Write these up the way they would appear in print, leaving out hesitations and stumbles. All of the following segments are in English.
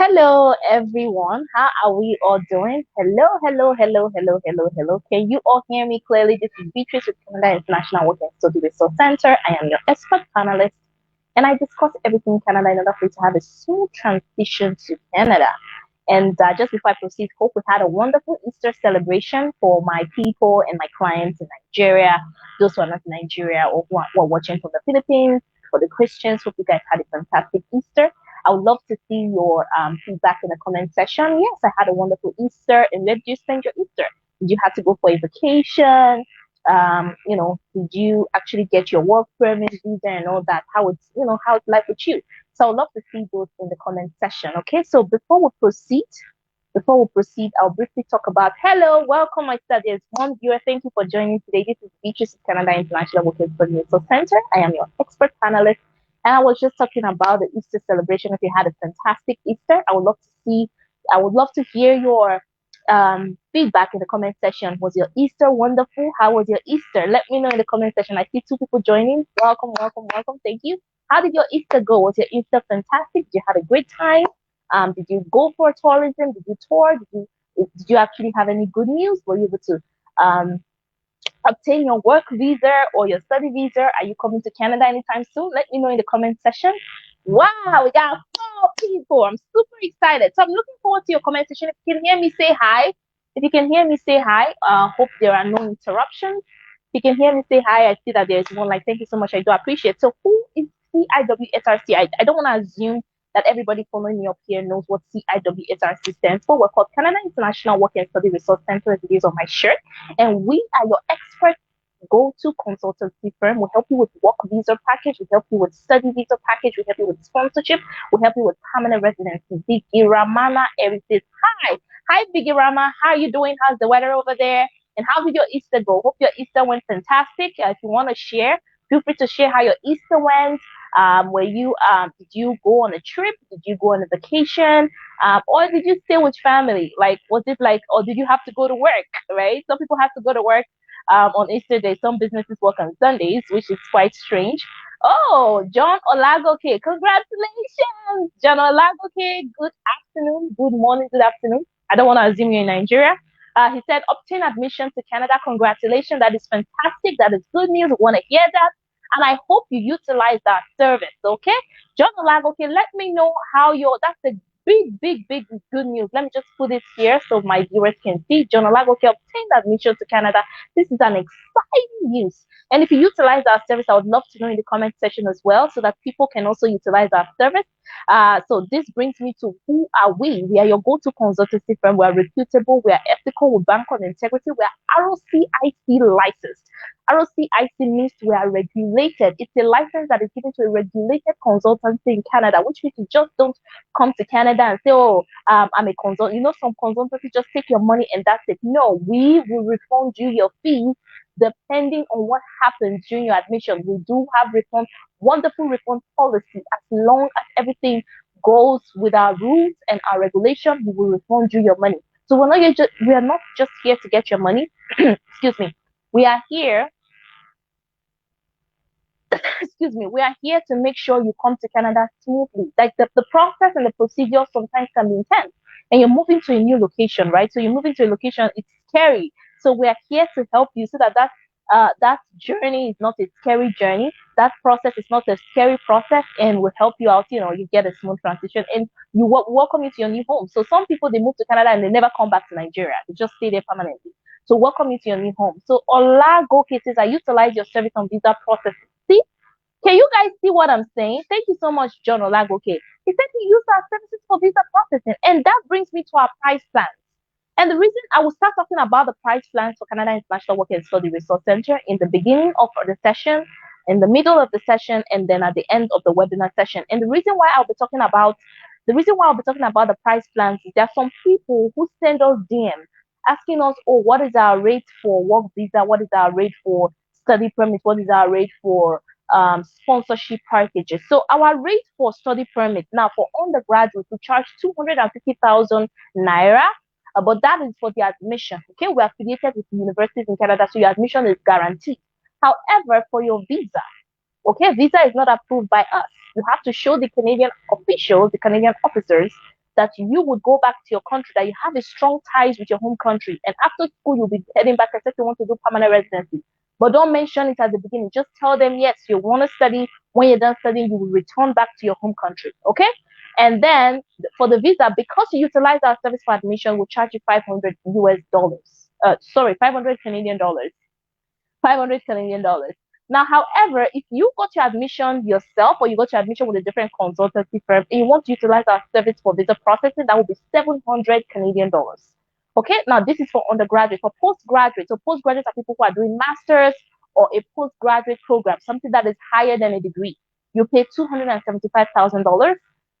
Hello, everyone. How are we all doing? Hello, hello, hello, hello, hello, hello. Can you all hear me clearly? This is Beatrice with Canada International Work and Study Resource Center. I am your expert panelist, and I discuss everything Canada in order for you to have a smooth transition to Canada. And just before I proceed, hope we had a wonderful Easter celebration for my people and my clients in Nigeria, those who are not in Nigeria or who are watching from the Philippines. For the Christians, hope you guys had a fantastic Easter. I would love to see your feedback in the comment section. Yes, I had a wonderful Easter. And where did you spend your Easter? Did you have to go for a vacation? Did you actually get your work permit, visa, and all that? How's life with you? So I'd love to see those in the comment section. Okay, so before we proceed, I'll briefly talk about hello, welcome, my sister. There's one viewer. Thank you for joining today. This is Beatrice Canada International Work and Provincial Center. I am your expert panelist. And I was just talking about the Easter celebration. If you had a fantastic Easter, I would love to hear your feedback in the comment section. Was your Easter wonderful? How was your Easter? Let me know in the comment section. I see two people joining. Welcome, welcome, welcome. Thank you. How did your Easter go? Was your Easter fantastic? Did you have a great time? Did you go for tourism? Did you tour? Did you actually have any good news? Were you able to um, obtain your work visa or your study visa? Are you coming to Canada anytime soon? Let me know in the comment section. Wow, we got 4 people. I'm super excited. So I'm looking forward to your comment section. If you can hear me, say hi. If you can hear me, say hi. Hope there are no interruptions. If you can hear me, say hi. I see that there's one like, thank you so much. I do appreciate. So who is CIWSRC? I don't want to assume that everybody following me up here knows what CIWSRC stands for. We're called Canada International Work and Study Resource Center, as it is on my shirt. And we are your expert go-to consultancy firm. We help you with work visa package. We help you with study visa package. We help you with sponsorship. We help you with permanent residency. Biggie Ramana Eritis. Hi, Biggie Rama. How are you doing? How's the weather over there? And how did your Easter go? Hope your Easter went fantastic. If you want to share, feel free to share how your Easter went. Did you go on a trip? Did you go on a vacation? Or did you stay with family? Like, was it like, or did you have to go to work? Right? Some people have to go to work on Easter Day. Some businesses work on Sundays, which is quite strange. Oh, John Olagoke, congratulations, John Olagoke. Good afternoon, good morning, good afternoon. I don't want to assume you're in Nigeria. He said, obtain admission to Canada. Congratulations. That is fantastic. That is good news. We want to hear that. And I hope you utilize that service. Okay. John Olagoke, let me know how that's a big good news. Let me just put it here so my viewers can see. John Olagoke obtained admission to Canada. This is an exciting news. And if you utilize our service, I would love to know in the comment section as well so that people can also utilize our service. So this brings me to who are we? We are your go-to consultancy firm. We are reputable. We are ethical. We bank on integrity. We are ROCIC licensed. ROCIC means we are regulated. It's a license that is given to a regulated consultancy in Canada, which means you just don't come to Canada and say, oh, I'm a consultant. You know, some consultancy just take your money and that's it. No, we will refund you your fees depending on what happens during your admission. We do have wonderful refund policy. As long as everything goes with our rules and our regulation, we will refund you your money. So we are not just here to get your money. Excuse me. We are here we are here to make sure you come to Canada smoothly. Like the process and the procedure sometimes can be intense. And you're moving to a new location, right? So you're moving to a location, it's scary. So we are here to help you so that journey is not a scary journey. That process is not a scary process, and will help you out. You get a smooth transition, and welcome you to your new home. So some people, they move to Canada and they never come back to Nigeria. They just stay there permanently. So welcome you to your new home. So Olagoke says, I utilize your service on visa processing. See, can you guys see what I'm saying? Thank you so much, John Olagoke. He said he used our services for visa processing, and that brings me to our price plans. And the reason I will start talking about the price plans for Canada International Work and Study Resource Center in the beginning of the session, in the middle of the session, and then at the end of the webinar session. And the reason why I'll be talking about the price plans is there are some people who send us DM asking us, oh, what is our rate for work visa? What is our rate for study permit? What is our rate for sponsorship packages? So our rate for study permit now for undergraduates, we charge 250,000 naira. But that is for the admission. Okay, we're affiliated with universities in Canada, so your admission is guaranteed. However, for your visa, okay, visa is not approved by us. You have to show the Canadian officials, the Canadian officers, that you would go back to your country, that you have a strong ties with your home country, and after school you'll be heading back, except you want to do permanent residency. But don't mention it at the beginning. Just tell them yes, you want to study. When you're done studying, you will return back to your home country. Okay? And then for the visa, because you utilize our service for admission, we'll charge you 500 US dollars. Sorry, 500 Canadian dollars. 500 Canadian dollars. Now, however, if you got your admission yourself or you got your admission with a different consultancy firm and you want to utilize our service for visa processing, that will be 700 Canadian dollars. Okay, now this is for undergraduate. For postgraduate, so postgraduates are people who are doing masters or a postgraduate program, something that is higher than a degree. You pay $275,000.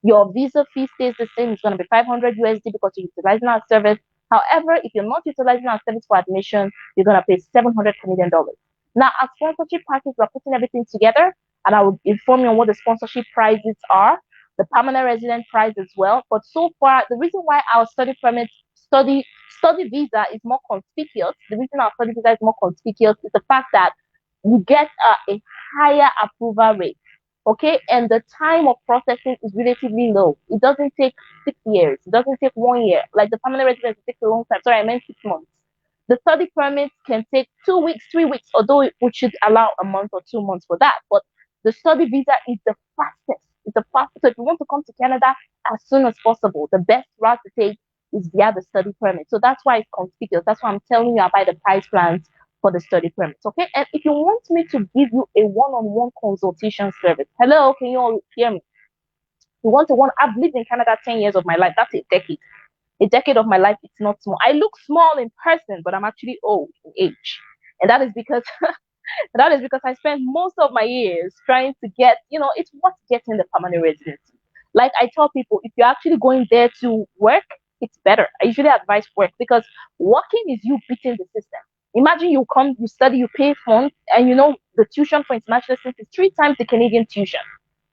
Your visa fee stays the same. It's going to be 500 USD because you're utilizing our service. However, if you're not utilizing our service for admission, you're going to pay 700 Canadian dollars. Now, our sponsorship package, we're putting everything together, and I will inform you on what the sponsorship prices are, the permanent resident price as well. But so far, the reason why our study permit, study visa is more conspicuous, the reason our study visa is more conspicuous is the fact that you get a higher approval rate. Okay, and the time of processing is relatively low. It doesn't take 6 years. It doesn't take 1 year. Like the permanent residence takes a long time. Sorry, I meant 6 months. The study permits can take 2 weeks, 3 weeks, although we should allow a month or 2 months for that. But the study visa is the fastest. It's the fastest. So if you want to come to Canada as soon as possible, the best route to take is via the study permit. So that's why it's conspicuous. That's why I'm telling you about the price plans for the study permits. Okay. And if you want me to give you a one-on-one consultation service, hello, can you all hear me? You want to one? I've lived in Canada 10 years of my life. That's a decade. A decade of my life. It's not small. I look small in person, but I'm actually old in age, and that is because I spent most of my years trying to get. It's what getting the permanent residency. Like I tell people, if you're actually going there to work, it's better. I usually advise work because working is you beating the system. Imagine you come, you study, you pay funds, and the tuition for international students is 3 times the Canadian tuition.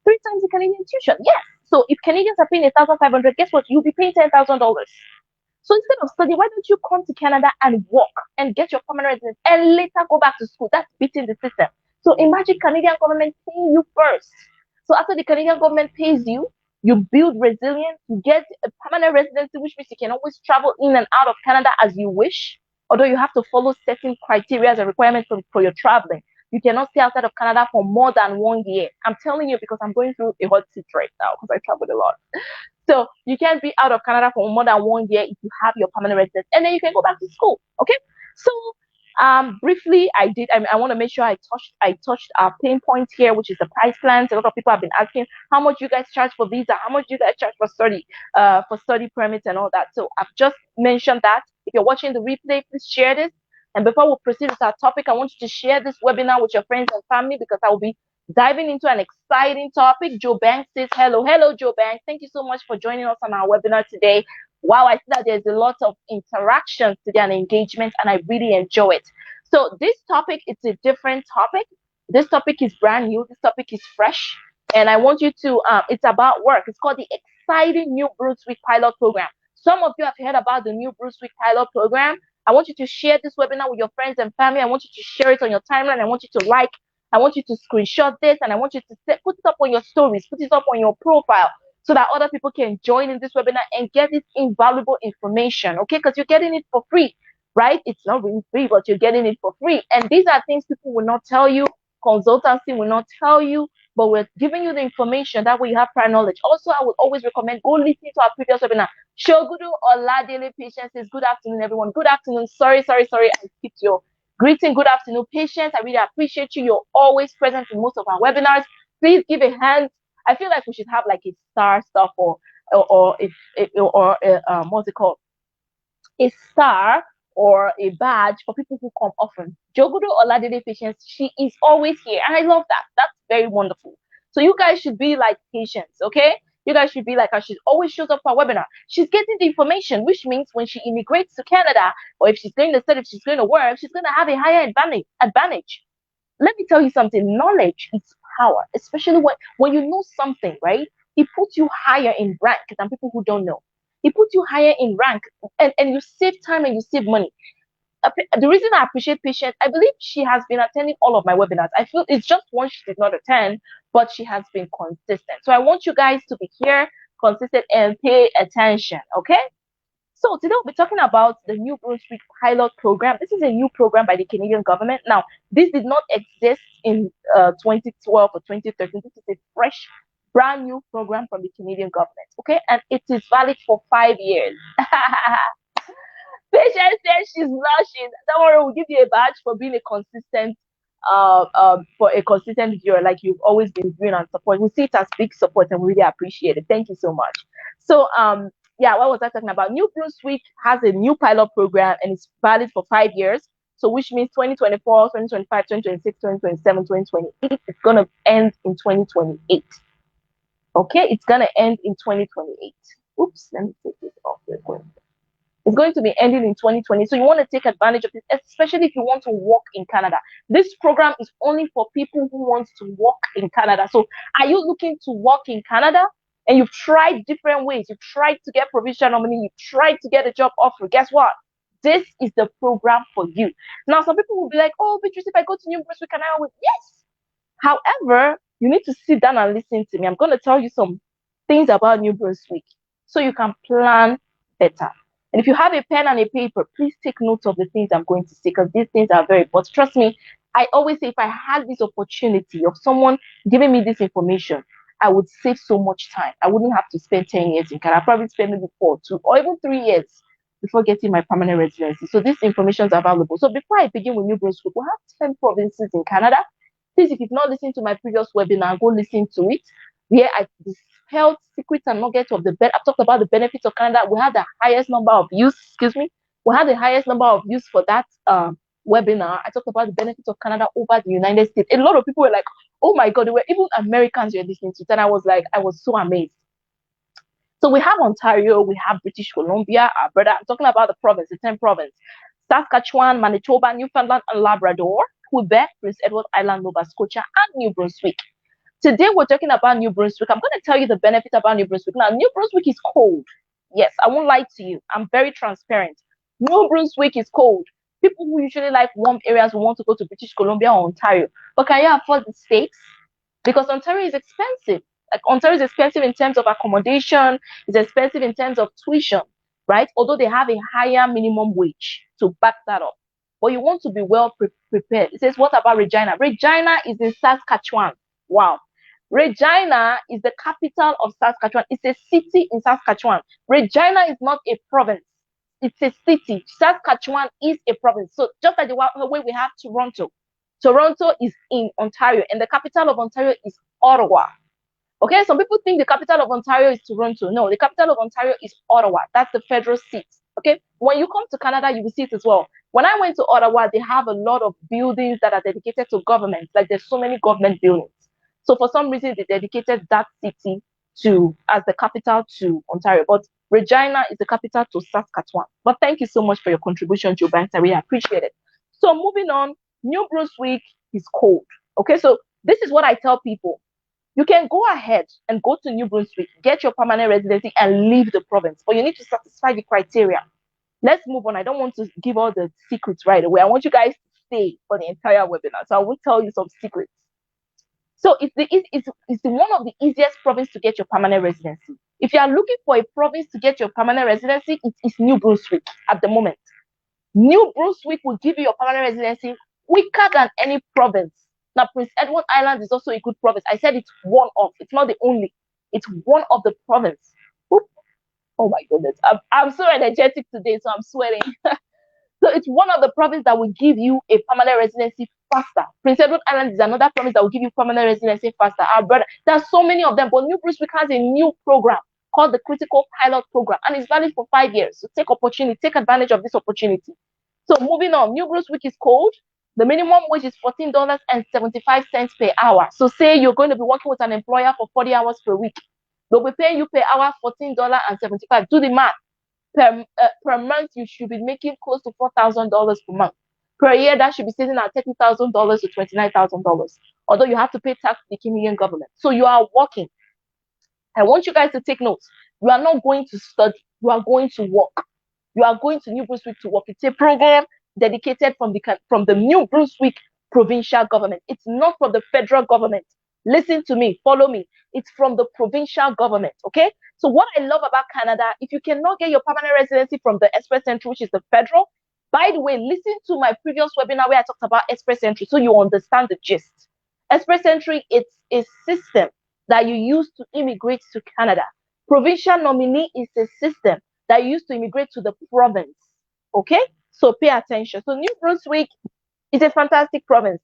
3 times the Canadian tuition, yes. So if Canadians are paying 1,500, guess what? You'll be paying $10,000. So instead of studying, why don't you come to Canada and work and get your permanent residence and later go back to school? That's beating the system. So imagine Canadian government paying you first. So after the Canadian government pays you, you build resilience, you get a permanent residency, which means you can always travel in and out of Canada as you wish, although you have to follow certain criteria and requirements for your traveling. You cannot stay outside of Canada for more than 1 year. I'm telling you because I'm going through a hot seat right now because I traveled a lot. So you can't be out of Canada for more than 1 year if you have your permanent residence, and then you can go back to school. Okay. So briefly, I want to make sure I touched our pain points here, which is the price plans. A lot of people have been asking how much you guys charge for visa, how much you guys charge for study permits and all that. So I've just mentioned that. If you're watching the replay, please share this. And before we proceed with our topic, I want you to share this webinar with your friends and family because I will be diving into an exciting topic. Joe Banks says hello. Hello, Joe Banks. Thank you so much for joining us on our webinar today. Wow, I see that there's a lot of interactions today and engagement, and I really enjoy it. So this topic, it's a different topic. This topic is brand new. This topic is fresh. And I want you to, it's about work. It's called the exciting Newbrunswick pilot program. Some of you have heard about the Newbrunswick pilot program. I want you to share this webinar with your friends and family. I want you to share it on your timeline. I want you to like. I want you to screenshot this, and I want you to put it up on your stories, put it up on your profile, so that other people can join in this webinar and get this invaluable information, okay? Because you're getting it for free, right? It's not really free, but you're getting it for free. And these are things people will not tell you, consultancy will not tell you, but we're giving you the information. That way you have prior knowledge. Also, I would always recommend go listen to our previous webinar. Shogudu Oladele Patience says, good afternoon, everyone. Good afternoon. Sorry. I skipped your greeting. Good afternoon, Patience. I really appreciate you. You're always present in most of our webinars. Please give a hand. I feel like we should have like a star stuff or what's it called? A star or a badge for people who come often. Jogudo Oladele Patience, she is always here. And I love that. That's very wonderful. So you guys should be like Patience, okay? You guys should be like her. She always shows up for a webinar. She's getting the information, which means when she immigrates to Canada, or if she's going to study, if she's going to work, she's going to have a higher advantage. Let me tell you something. Knowledge is power, especially when you know something, right? It puts you higher in rank than people who don't know. It puts you higher in rank, and you save time and you save money. The reason I appreciate Patience, I believe she has been attending all of my webinars. I feel it's just one she did not attend, but she has been consistent. So I want you guys to be here consistent, and pay attention. Okay. So today we'll be talking about the New Brunswick pilot program. This is a new program by the Canadian government. Now, this did not exist in 2012 or 2013. This is a fresh, brand new program from the Canadian government. Okay, and it is valid for 5 years. Patience says she's blushing. Don't worry, we'll give you a badge for being a consistent, for a consistent viewer, like you've always been doing and support. We see it as big support, and we really appreciate it. Thank you so much. So, yeah, what was I talking about? New Brunswick has a new pilot program, and it's valid for 5 years. So, which means 2024, 2025, 2026, 2027, 2028. It's gonna end in 2028. Okay, it's gonna end in 2028. Oops, let me take this off real quick. It's going to be ending in 2020. So you want to take advantage of this, especially if you want to work in Canada. This program is only for people who want to work in Canada. So are you looking to work in Canada and you've tried different ways? You've tried to get provincial nominee. You've tried to get a job offer. Guess what? This is the program for you. Now, some people will be like, oh, Beatrice, if I go to New Brunswick, can I always? Yes. However, you need to sit down and listen to me. I'm going to tell you some things about New Brunswick so you can plan better. And if you have a pen and a paper, please take note of the things I'm going to say, because these things are very important. Trust me, I always say if I had this opportunity of someone giving me this information, I would save so much time. I wouldn't have to spend 10 years in Canada. I'd probably spend maybe 4, 2, or even 3 years before getting my permanent residency. So this information is available. So before I begin with New Brunswick, we have 10 provinces in Canada. Please, if you've not listened to my previous webinar, go listen to it, where I dispelled secrets and nuggets of the I've talked about the benefits of Canada. We had the highest number of views, we had the highest number of views for that webinar. I talked about the benefits of Canada over the United States. A lot of people were like, oh my God, there were even Americans who were listening to it. And I was like, I was so amazed. So we have Ontario, we have British Columbia, Alberta. I'm talking about the province, the 10 province. Saskatchewan, Manitoba, Newfoundland and Labrador, Quebec, Prince Edward Island, Nova Scotia, and New Brunswick. Today we're talking about New Brunswick. I'm going to tell you the benefit about New Brunswick. Now, New Brunswick is cold. Yes, I won't lie to you. I'm very transparent. New Brunswick is cold. People who usually like warm areas will want to go to British Columbia or Ontario. But can you afford the stakes? Because Ontario is expensive. Like, Ontario is expensive in terms of accommodation. It's expensive in terms of tuition, right? Although they have a higher minimum wage to back that up. But you want to be well prepared. It says, what about Regina? Regina is in Saskatchewan. Wow. Regina is the capital of Saskatchewan. It's a city in Saskatchewan. Regina is not a province. It's a city. Saskatchewan is a province. So just like the way we have Toronto. Toronto is in Ontario, and the capital of Ontario is Ottawa. Okay, some people think the capital of Ontario is Toronto. No, the capital of Ontario is Ottawa. That's the federal seat. Okay, when you come to Canada, you will see it as well. When I went to Ottawa, they have a lot of buildings that are dedicated to government. Like, there's so many government buildings. So for some reason, they dedicated that city as the capital to Ontario. But Regina is the capital to Saskatchewan. But thank you so much for your contribution, Joe Banks. I really appreciate it. So moving on, New Brunswick is cold. Okay, so this is what I tell people. You can go ahead and go to New Brunswick, get your permanent residency, and leave the province. But you need to satisfy the criteria. Let's move on. I don't want to give all the secrets right away. I want you guys to stay for the entire webinar. So I will tell you some secrets. So it's one of the easiest provinces to get your permanent residency. If you are looking for a province to get your permanent residency, it is New Brunswick at the moment. New Brunswick will give you your permanent residency quicker than any province. Now, Prince Edward Island is also a good province. I said it's one of. It's not the only. It's one of the province. Oop. Oh my goodness. I'm so energetic today, so I'm sweating. So it's one of the provinces that will give you a permanent residency faster. Prince Edward Island is another province that will give you permanent residency faster. Our brother, there are so many of them, but New Brunswick has a new program called the Critical Pilot Program, and it's valid for 5 years. So take advantage of this opportunity. So moving on, New Brunswick is cold. The minimum wage is $14.75 per hour. So say you're going to be working with an employer for 40 hours per week. They'll be paying you per hour $14.75. Do the math. Per month, you should be making close to $4,000 per month. Per year, that should be sitting at $30,000 to $29,000. Although you have to pay tax to the Canadian government. So you are working. I want you guys to take notes. You are not going to study. You are going to work. You are going to New Brunswick to work. It's a program dedicated from the New Brunswick provincial government. It's not from the federal government. Listen to me, follow me. It's from the provincial government, okay? So what I love about Canada, if you cannot get your permanent residency from the Express Entry, which is the federal, by the way, listen to my previous webinar where I talked about Express Entry so you understand the gist. Express Entry, it's a system that you use to immigrate to Canada. Provincial nominee is a system that you use to immigrate to the province, okay? So pay attention. So New Brunswick is a fantastic province,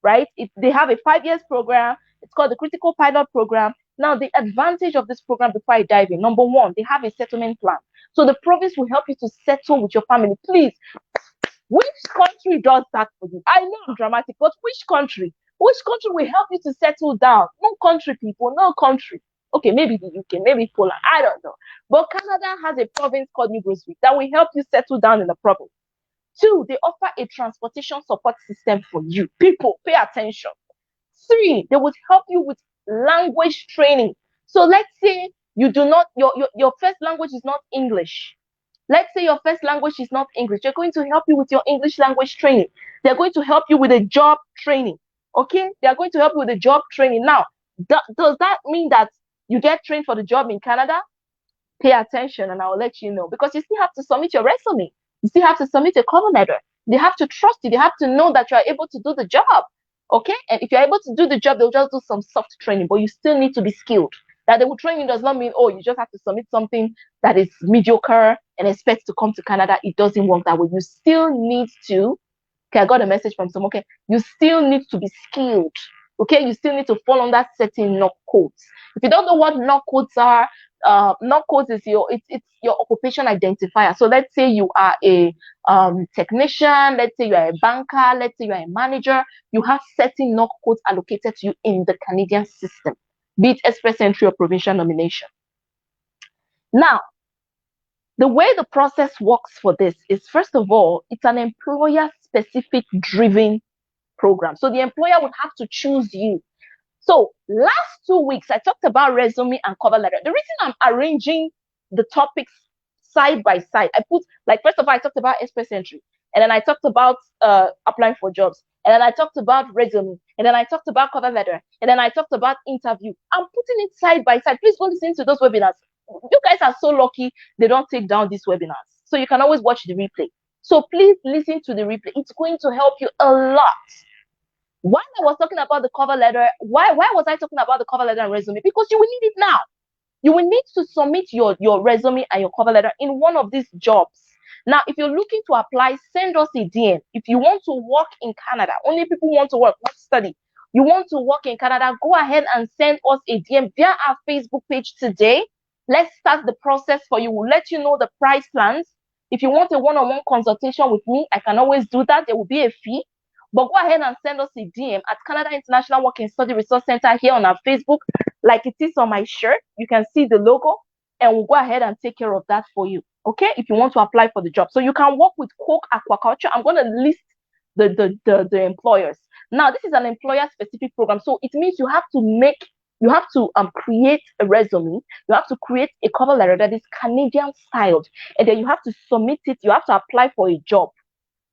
right? They have a 5 years program. It's called the Critical Pilot Program. Now, the advantage of this program before I dive in, number one, they have a settlement plan. So the province will help you to settle with your family. Please, which country does that for you? I know I'm dramatic, but which country? Which country will help you to settle down? No country, people, no country. Okay, maybe the UK, maybe Poland, I don't know. But Canada has a province called New Brunswick that will help you settle down in the province. Two, they offer a transportation support system for you. People, pay attention. Three, they would help you with language training. So let's say you do not, your first language is not English. Let's say your first language is not English. They're going to help you with your English language training. They're going to help you with a job training. Okay? They're going to help you with a job training. Now, does that mean that you get trained for the job in Canada? Pay attention and I'll let you know. Because you still have to submit your resume. You still have to submit a cover letter. They have to trust you. They have to know that you are able to do the job. Okay? And if you're able to do the job, they'll just do some soft training, but you still need to be skilled. That they will train you does not mean, oh, you just have to submit something that is mediocre and expect to come to Canada. It doesn't work that way. You still need to, okay, I got a message from someone, okay, you still need to be skilled. Okay, you still need to fall under certain knock codes. If you don't know what knock codes are, knock codes is it's your occupation identifier. So let's say you are a technician, let's say you are a banker, let's say you are a manager, you have certain knock codes allocated to you in the Canadian system, be it Express Entry or provincial nomination. Now, the way the process works for this is, first of all, it's an employer-specific driven program. So the employer would have to choose you. So last 2 weeks, I talked about resume and cover letter. The reason I'm arranging the topics side by side, I put, like, first of all, I talked about Express Entry, and then I talked about applying for jobs, and then I talked about resume, and then I talked about cover letter, and then I talked about interview. I'm putting it side by side. Please go listen to those webinars. You guys are so lucky they don't take down these webinars. So you can always watch the replay. So please listen to the replay. It's going to help you a lot. While I was talking about the cover letter, why was I talking about the cover letter and resume? Because you will need it now. You will need to submit your resume and your cover letter in one of these jobs. Now, if you're looking to apply, send us a DM. If you want to work in Canada, only people want to work, not study. You want to work in Canada, go ahead and send us a DM via our Facebook page today. Let's start the process for you. We'll let you know the price plans. If you want a one-on-one consultation with me, I can always do that. There will be a fee. But go ahead and send us a DM at Canada International Work and Study Resource Center here on our Facebook, like it is on my shirt. You can see the logo, and we'll go ahead and take care of that for you. Okay, if you want to apply for the job. So you can work with Coke Aquaculture. I'm going to list the employers. Now, this is an employer-specific program. So it means you have to create a resume. You have to create a cover letter that is Canadian styled. And then you have to submit it. You have to apply for a job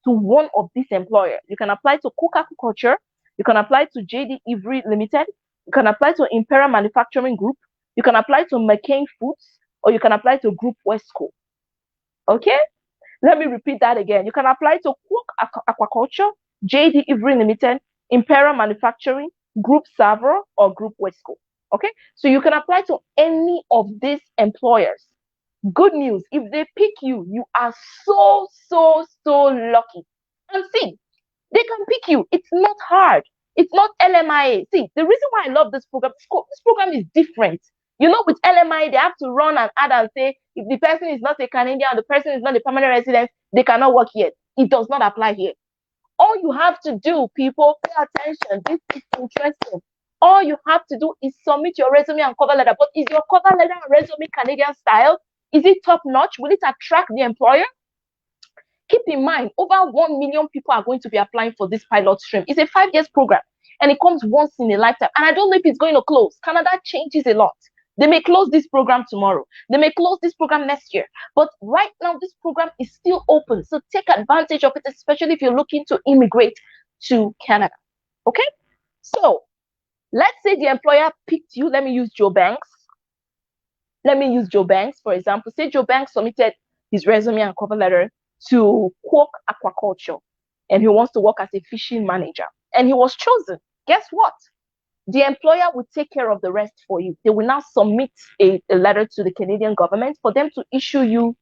to one of these employers. You can apply to Cook Aquaculture. You can apply to JD Ivory Limited. You can apply to Imperial Manufacturing Group. You can apply to McCain Foods, or you can apply to Group Westco. Okay? Let me repeat that again. You can apply to Cook Aquaculture, JD Ivory Limited, Imperial Manufacturing, Group Savro, or Group Westco. Okay? So you can apply to any of these employers. Good news, if they pick you, you are so lucky. And see, they can pick you. It's not hard. It's not LMIA. See, the reason why I love this program is different. You know, with LMIA, they have to run an ad and say, if the person is not a Canadian, the person is not a permanent resident, they cannot work here. It does not apply here. All you have to do, people, pay attention. This is interesting. All you have to do is submit your resume and cover letter. But is your cover letter and resume Canadian style? Is it top notch? Will it attract the employer? Keep in mind, over 1 million people are going to be applying for this pilot stream. It's a 5 years program, and it comes once in a lifetime. And I don't know if it's going to close. Canada changes a lot. They may close this program tomorrow. They may close this program next year. But right now, this program is still open. So take advantage of it, especially if you're looking to immigrate to Canada. Okay? So Let's say the employer picked you. Let me use Joe Banks. For example. Say Joe Banks submitted his resume and cover letter to Quark Aquaculture, and he wants to work as a fishing manager, and he was chosen. Guess what? The employer will take care of the rest for you. They will now submit a letter to the Canadian government for them to issue you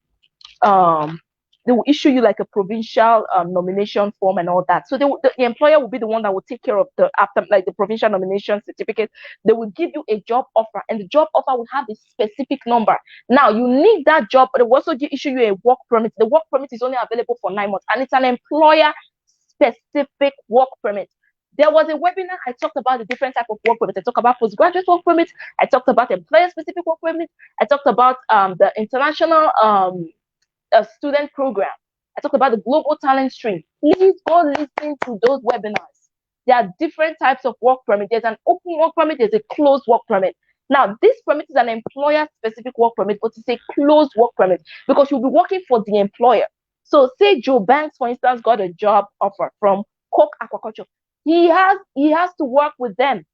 um they will issue you like a provincial nomination form and all that. So the employer will be the one that will take care of the after, like the provincial nomination certificate. They will give you a job offer, and the job offer will have a specific number. Now you need that job, but they will also issue you a work permit. The work permit is only available for 9 months, and it's an employer specific work permit. There was a webinar. I talked about the different type of work permits. I talked about postgraduate work permits. I talked about employer specific work permits. I talked about the international student program. I talked about the global talent stream. Please go listen to those webinars. There are different types of work permit. There's an open work permit, there's a closed work permit. Now, this permit is an employer-specific work permit, but it's a closed work permit because you'll be working for the employer. So say Joe Banks, for instance, got a job offer from Coke Aquaculture. He has to work with them.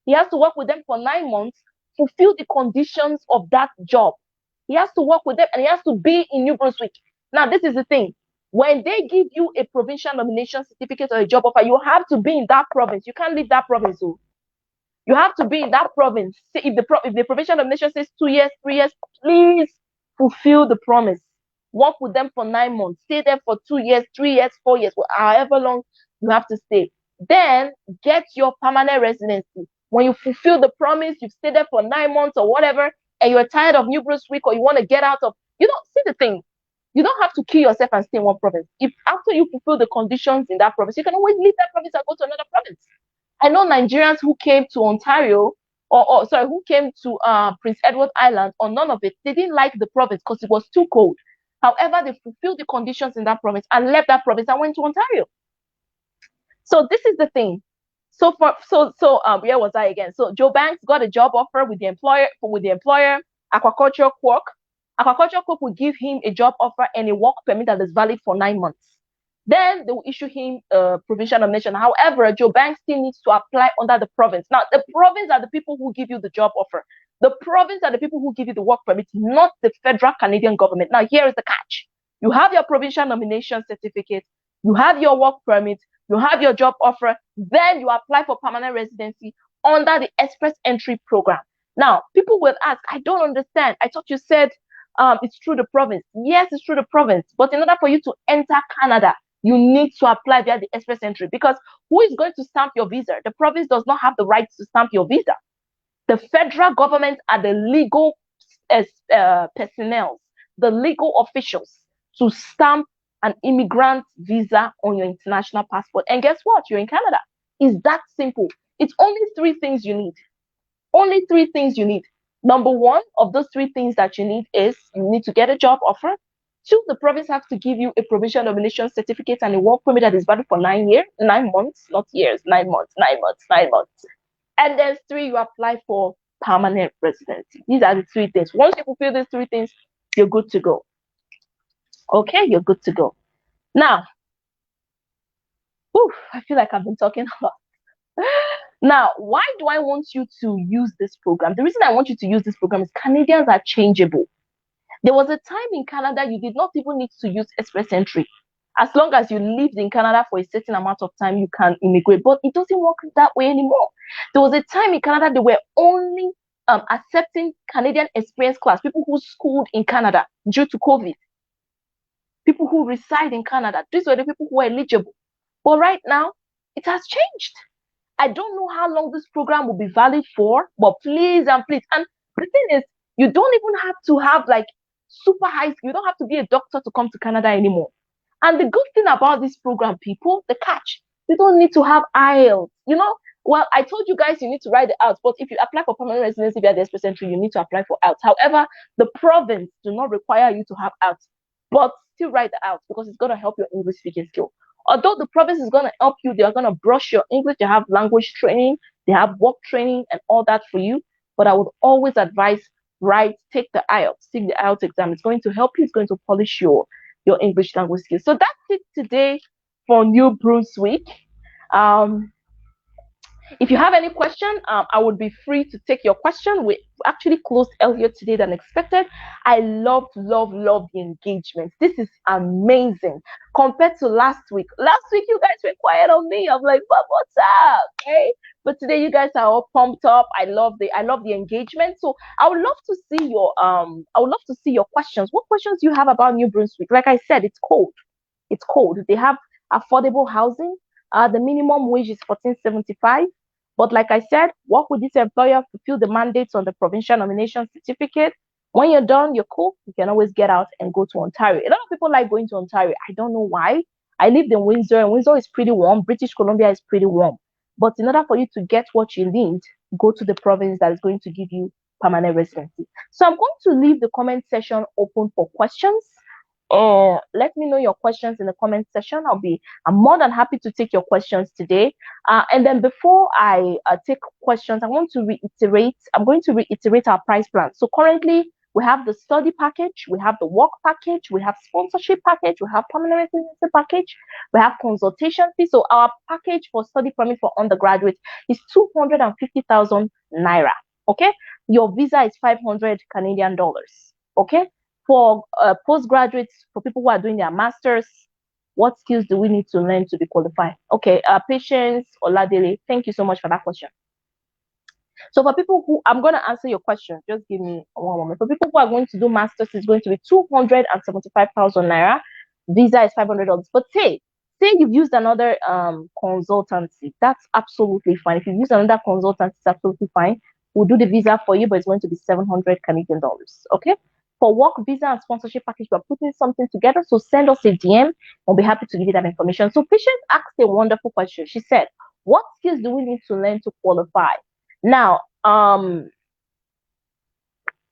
He has to work with them for 9 months, fulfill the conditions of that job. He has to work with them, and he has to be in Newbrunswick. Now, this is the thing. When they give you a provincial nomination certificate or a job offer, you have to be in that province. You can't leave that province. So you have to be in that province. If the provincial nomination says 2 years, 3 years, please fulfill the promise. Work with them for 9 months. Stay there for 2 years, 3 years, 4 years, however long you have to stay. Then get your permanent residency. When you fulfill the promise, you've stayed there for 9 months or whatever, and you're tired of Newbrunswick or you want to get out of, see the thing. You don't have to kill yourself and stay in one province. If after you fulfill the conditions in that province, you can always leave that province and go to another province. I know Nigerians who came to Ontario, who came to Prince Edward Island or none of it. They didn't like the province because it was too cold. However, they fulfilled the conditions in that province and left that province and went to Ontario. So this is the thing. Where was I again? So Joe Banks got a job offer with the employer. Aquaculture Quark. Aquaculture Quark will give him a job offer and a work permit that is valid for 9 months. Then they will issue him a provincial nomination. However, Joe Banks still needs to apply under the province. Now, the province are the people who give you the job offer. The province are the people who give you the work permit, not the federal Canadian government. Now, here is the catch. You have your provincial nomination certificate. You have your work permit. You have your job offer. Then you apply for permanent residency under the express entry program. Now, people will ask, I don't understand. I thought you said it's through the province. Yes, it's through the province. But in order for you to enter Canada, you need to apply via the express entry, because who is going to stamp your visa? The province does not have the right to stamp your visa. The federal government are the legal personnel, the legal officials to stamp an immigrant visa on your international passport. And guess what? You're in Canada. It's that simple. It's only 3 things you need. Only 3 things you need. Number 1 of those 3 things that you need is you need to get a job offer. 2, the province has to give you a provincial nomination certificate and a work permit that is valid for 9 months, not years, 9 months, 9 months, 9 months. And then 3, you apply for permanent residency. These are the 3 things. Once you fulfill these 3 things, you're good to go. Okay, you're good to go. Now, I feel like I've been talking a lot. Now, why do I want you to use this program? The reason I want you to use this program is Canadians are changeable. There was a time in Canada you did not even need to use express entry. As long as you lived in Canada for a certain amount of time, you can immigrate. But it doesn't work that way anymore. There was a time in Canada they were only accepting Canadian experience class, people who schooled in Canada due to COVID. People who reside in Canada. These were the people who were eligible. But right now, it has changed. I don't know how long this program will be valid for, but please and please. And the thing is, you don't even have to have like super high school. You don't have to be a doctor to come to Canada anymore. And the good thing about this program, people, the catch, you don't need to have IELTS. Well, I told you guys you need to write it out, but if you apply for permanent residency via the express entry, you need to apply for IELTS. However, the province do not require you to have IELTS, but still write it out because it's going to help your English speaking skill. Although the province is going to help you, they are going to brush your English. They have language training, they have work training and all that for you. But I would always advise, take the IELTS exam. It's going to help you. It's going to polish your English language skills. So that's it today for Newbrunswick. If you have any question, I would be free to take your question. We actually closed earlier today than expected. I love the engagement. This is amazing compared to last week. Last week, you guys were quiet on me. I'm like, what's up? Okay. But today you guys are all pumped up. I love the engagement. So I would love to see your questions. What questions do you have about New Brunswick? Like I said, it's cold. It's cold. They have affordable housing. The minimum wage is 14.75. But like I said, work with this employer, fulfill the mandates on the provincial nomination certificate. When you're done, you're cool. You can always get out and go to Ontario. A lot of people like going to Ontario. I don't know why. I lived in Windsor, and Windsor is pretty warm. British Columbia is pretty warm. But in order for you to get what you need, go to the province that is going to give you permanent residency. So I'm going to leave the comment section open for questions. Let me know your questions in the comment section. I'm more than happy to take your questions today. And then before I take questions, I'm going to reiterate our price plan. So currently we have the study package, we have the work package, we have sponsorship package, we have permanent residency package, we have consultation fee. So our package for study permit for undergraduate is 250,000 naira. Okay, your visa is 500 Canadian dollars. Okay, for postgraduates, for people who are doing their masters, what skills do we need to learn to be qualified? Okay, Patience Oladele, thank you so much for that question. So for people who, I'm going to answer your question. Just give me one moment. For people who are going to do masters, it's going to be 275,000 naira. Visa is $500. But say you've used another consultancy, that's absolutely fine. If you've used another consultancy, it's absolutely fine. We'll do the visa for you, but it's going to be 700 Canadian dollars. Okay. For work visa and sponsorship package, we're putting something together. So send us a DM. We'll be happy to give you that information. So Patience asked a wonderful question. She said, what skills do we need to learn to qualify? Now,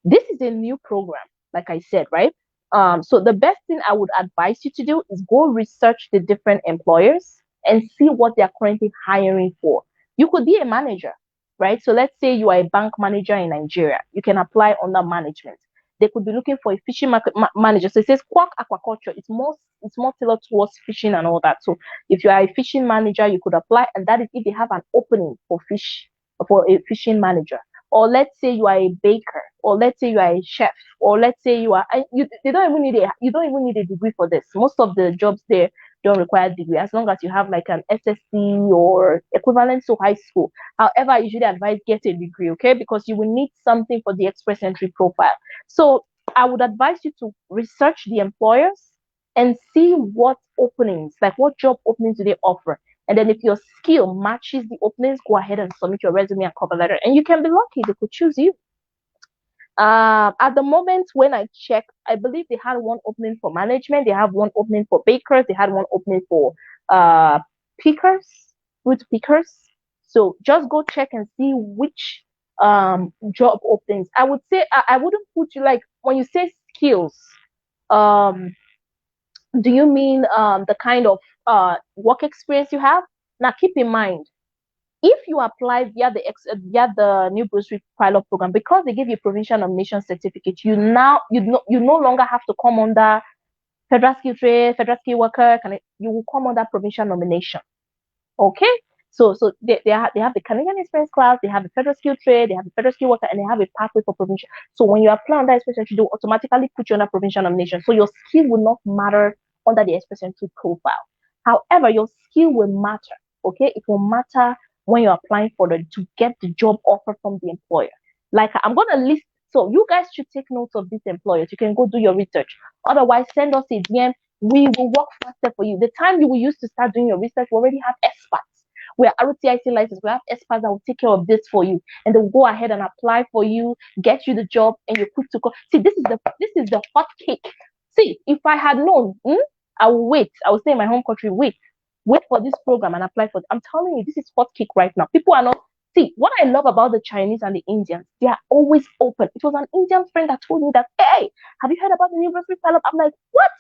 this is a new program, like I said, right? So the best thing I would advise you to do is go research the different employers and see what they are currently hiring for. You could be a manager, right? So let's say you are a bank manager in Nigeria. You can apply under management. They could be looking for a fishing manager. So it says Quack Aquaculture. It's more tailored towards fishing and all that. So if you are a fishing manager, you could apply, and that is if they have an opening for a fishing manager. Or let's say you are a baker, or let's say you are a chef, or let's say you don't even need a degree for this. Most of the jobs there don't require a degree, as long as you have like an SSC or equivalent to high school. However, I usually advise get a degree, okay? Because you will need something for the express entry profile. So I would advise you to research the employers and see what openings, like what job openings do they offer. And then if your skill matches the openings, go ahead and submit your resume and cover letter. And you can be lucky, they could choose you. At the moment when I checked, I believe they had one opening for management, they have one opening for bakers, they had one opening for pickers, fruit pickers. So just go check and see which job openings. I would say I wouldn't put you, like when you say skills, do you mean the kind of work experience you have? Now keep in mind, if you apply via the New Brunswick pilot program, because they give you provincial nomination certificate, you no longer have to come under federal skill trade, federal skill worker. You will come under provincial nomination. Okay. So they have the Canadian experience class, they have the federal skill trade, they have the federal skill worker, and they have a pathway for provincial. So when you apply on that express entry, they automatically put you under provincial nomination. So your skill will not matter under the express entry profile. However, your skill will matter. Okay, it will matter when you're applying to get the job offer from the employer. Like I'm gonna list. So you guys should take notes of these employers. You can go do your research. Otherwise, send us a DM. We will work faster for you. The time you will use to start doing your research, we already have experts. We are ROTIC licensed. We have experts that will take care of this for you, and they'll go ahead and apply for you, get you the job, and you're quick to go. See, this is the hot cake. See, if I had known, I will wait. I will stay in my home country. Wait for this program and apply for it. I'm telling you, this is hot cake right now. People are not. See, what I love about the Chinese and the Indians, they are always open. It was an Indian friend that told me that, hey, have you heard about the Newbrunswick pilot? I'm like, what?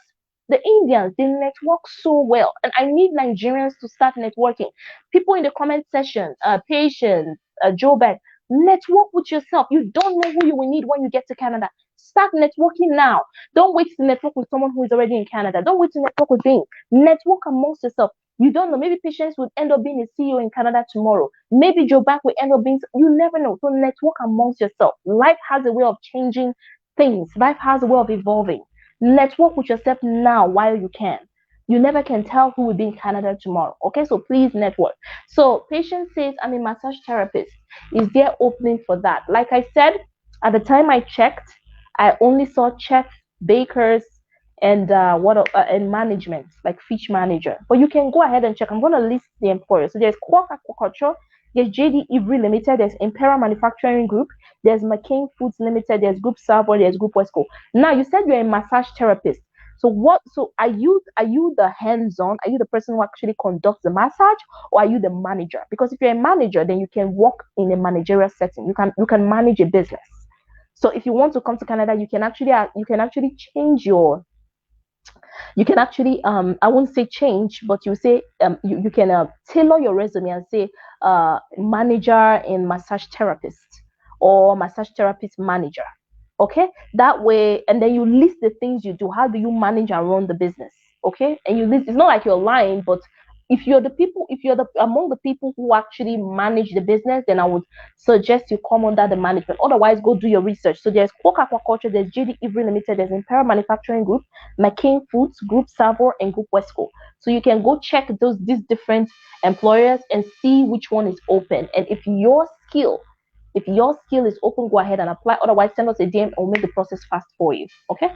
The Indians, they network so well. And I need Nigerians to start networking. People in the comment section, Patience, Joe Beck, network with yourself. You don't know who you will need when you get to Canada. Start networking now. Don't wait to network with someone who is already in Canada. Don't wait to network with me. Network amongst yourself. You don't know. Maybe Patience would end up being a CEO in Canada tomorrow. Maybe Joe Bank will end up being. You never know. So network amongst yourself. Life has a way of changing things. Life has a way of evolving. Network with yourself now while you can. You never can tell who will be in Canada tomorrow. Okay, so please network. So Patience says, I'm a massage therapist. Is there opening for that? Like I said, at the time I checked, I only saw chefs, bakers, and and management, like fish manager. But you can go ahead and check. I'm going to list the employers. So there's Quark Aquaculture, there's JD Ivry Limited, there's Imperial Manufacturing Group, there's McCain Foods Limited, there's Group Savoy, there's Group Westco. Now you said you're a massage therapist. So what? So are you the hands-on? Are you the person who actually conducts the massage, or are you the manager? Because if you're a manager, then you can work in a managerial setting. You can manage a business. So if you want to come to Canada, you can actually change your you can actually I won't say change, but you say you can tailor your resume and say manager in massage therapist or massage therapist manager. Okay, that way, and then you list the things you do. How do you manage and run the business? Okay, and you list. It's not like you're lying, but if you're the among the people who actually manage the business, then I would suggest you come under the management. Otherwise, go do your research. So there's Quark Aquaculture, there's JD Ivry Limited, there's Imperial Manufacturing Group, McCain Foods, Group Savour, and Group Westco. So you can go check these different employers and see which one is open. And if your skill is open, go ahead and apply. Otherwise, send us a DM and we'll make the process fast for you. Okay?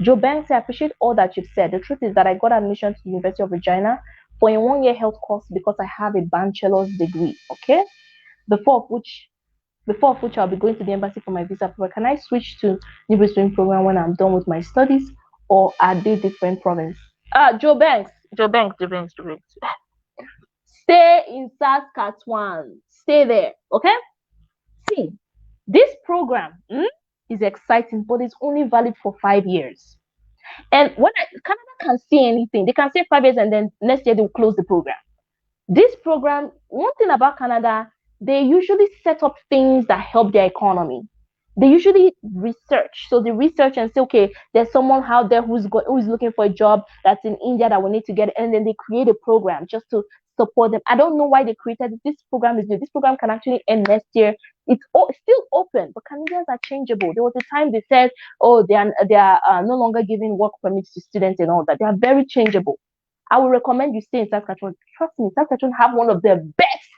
Joe Banks, I appreciate all that you've said. The truth is that I got admission to the University of Regina for a 1-year health course because I have a bachelor's degree. Okay? Before of which I'll be going to the embassy for my visa. Can I switch to Newbrunswick program when I'm done with my studies, or are they different province? Joe Banks. Stay in Saskatchewan. Stay there, okay? See, this program is exciting, but it's only valid for 5 years. And Canada can say anything, they can say 5 years and then next year they'll close the program. This program, one thing about Canada, they usually set up things that help their economy. They usually research. So they research and say, okay, there's someone out there who's looking for a job that's in India that we need to get, and then they create a program just to support them. I don't know why they created it. This program is new. This program can actually end next year. It's still open, but Canadians are changeable. There was a time they said, oh, they are no longer giving work permits to students and all that. They are very changeable. I would recommend you stay in Saskatchewan. Trust me, Saskatchewan have one of the best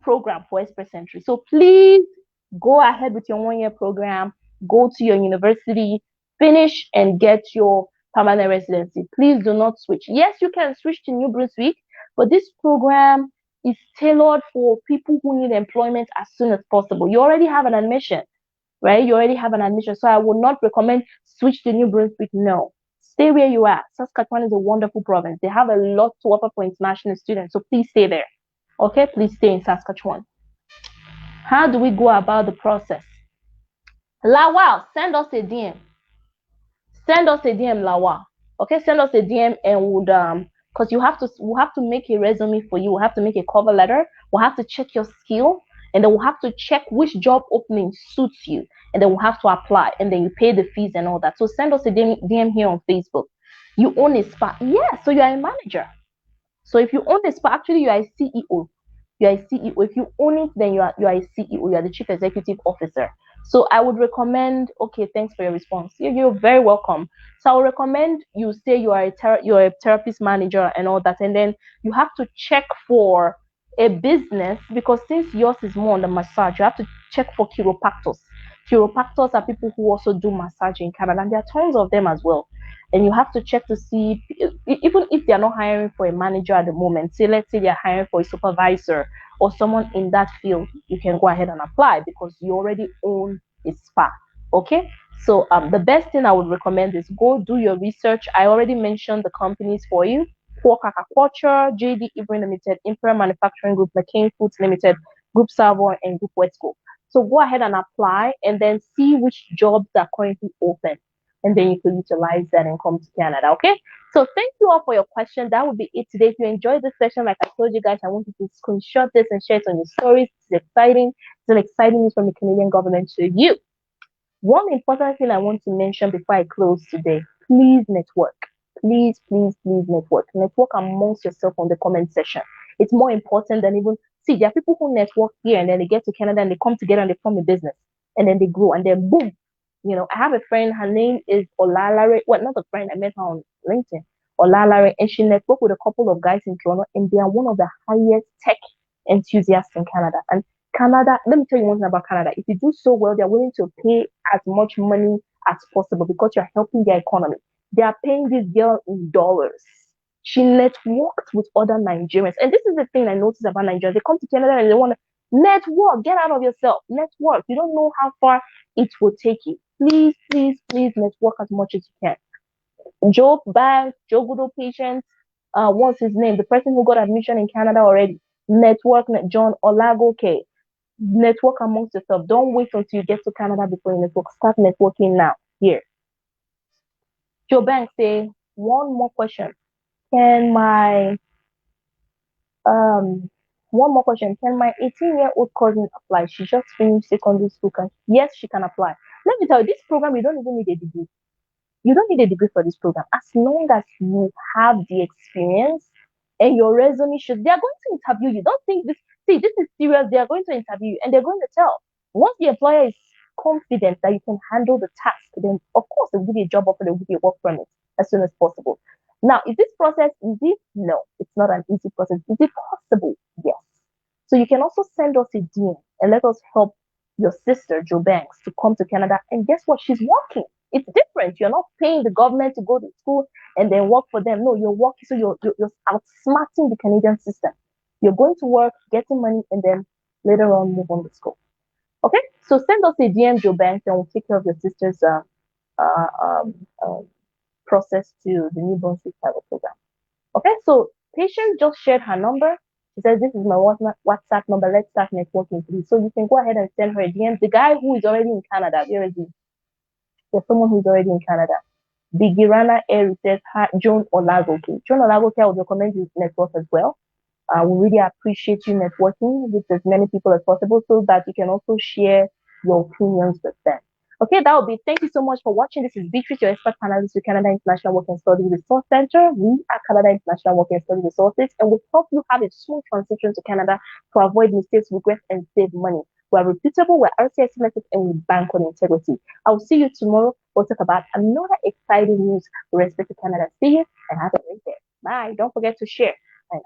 program for express entry. So please go ahead with your 1-year program, go to your university, finish and get your permanent residency. Please do not switch. Yes, you can switch to New Brunswick, but this program is tailored for people who need employment as soon as possible. You already have an admission, right? You already have an admission. So I would not recommend switch to New Brunswick. No. Stay where you are. Saskatchewan is a wonderful province. They have a lot to offer for international students. So please stay there. Okay, please stay in Saskatchewan. How do we go about the process? Lawal, send us a DM. Send us a DM, Lawal. Okay, send us a DM and because we'll have to make a resume for you. We'll have to make a cover letter. We'll have to check your skill, and then we'll have to check which job opening suits you, and then we'll have to apply, and then you pay the fees and all that. So send us a DM here on Facebook. You own a spa, yeah. So you are a manager. So if you own a spa, actually you are a CEO. You are a CEO. If you own it, then you are a CEO. You are the chief executive officer. So I would recommend. Okay, thanks for your response. You're very welcome. So I would recommend you say you are a therapist manager and all that, and then you have to check for a business, because since yours is more on the massage, you have to check for chiropractors. Chiropractors are people who also do massage in Canada, and there are tons of them as well. And you have to check to see, even if they're not hiring for a manager at the moment, say let's say they're hiring for a supervisor or someone in that field, you can go ahead and apply because you already own a spa. Okay, so the best thing I would recommend is go do your research. I already mentioned the companies for you: Quark Aquaculture, JD Ivry Limited, Imperial Manufacturing Group, McCain Foods Limited, Group Savoy, and Group Westco. So go ahead and apply and then see which jobs are currently open, and then you can utilize that and come to Canada. Okay, so thank you all for your questions. That would be it today. If you enjoyed this session, like I told you guys, I want you to screenshot this and share it on your stories. It's exciting. It's an exciting news from the Canadian government to you. One important thing I want to mention before I close today: please network. Please, please, please network. Network amongst yourself on the comment section. It's more important than even see. There are people who network here and then they get to Canada and they come together and they form a business and then they grow and then boom. I have a friend. Her name is Olalare. Well, not a friend. I met her on LinkedIn. Olalare, and she networked with a couple of guys in Toronto, and they are one of the highest tech enthusiasts in Canada. And Canada, let me tell you one thing about Canada. If you do so well, they're willing to pay as much money as possible because you're helping their economy. They are paying this girl in dollars. She networked with other Nigerians. And this is the thing I noticed about Nigerians. They come to Canada and they want to network. Get out of yourself. Network. You don't know how far it will take you. Please, please, please network as much as you can. Joe Banks, Joe Goodall Patience, what's his name? The person who got admission in Canada already. Network, John Olagoke. Network amongst yourself. Don't wait until you get to Canada before you network. Start networking now. Here. Joe Banks say, one more question. Can my um One more question. Can my 18-year-old cousin apply? She just finished secondary school. Yes, she can apply. Let me tell you, this program, you don't even need a degree. You don't need a degree for this program. As long as you have the experience and your resume shows, they are going to interview you. Don't think this, see, this is serious. They are going to interview you and they're going to tell. Once the employer is confident that you can handle the task, then of course they'll give you a job offer, they'll give you a work permit as soon as possible. Now, is this process easy? No, it's not an easy process. Is it possible? Yes. So you can also send us a DM and let us help your sister, Joe Banks, to come to Canada. And guess what? She's working. It's different. You're not paying the government to go to school and then work for them. No, you're working. So you're outsmarting the Canadian system. You're going to work, getting money, and then later on move on to school. Okay? So send us a DM, Joe Banks, and we'll take care of your sister's uh, um, um, process to the New Brunswick Travel Program. Okay, so Patience just shared her number. She says, this is my WhatsApp number. Let's start networking, please. So you can go ahead and send her a DM. The guy who is already in Canada, there's someone who's already in Canada. Bigirana Eri says, hi, Joan Olagoke. Joan Olagoke, I would recommend you network as well. We really appreciate you networking with as many people as possible so that you can also share your opinions with them. Okay, that will be. Thank you so much for watching. This is Beatrice, your expert panelist with Canada International Work and Study Resource Center. We are Canada International Work and Study Resources, and we help you have a smooth transition to Canada to avoid mistakes, regrets, and save money. We're reputable, we're RCS selected, and we bank on integrity. I will see you tomorrow. We'll talk about another exciting news with respect to Canada. See you and have a great day. Bye. Don't forget to share. Bye.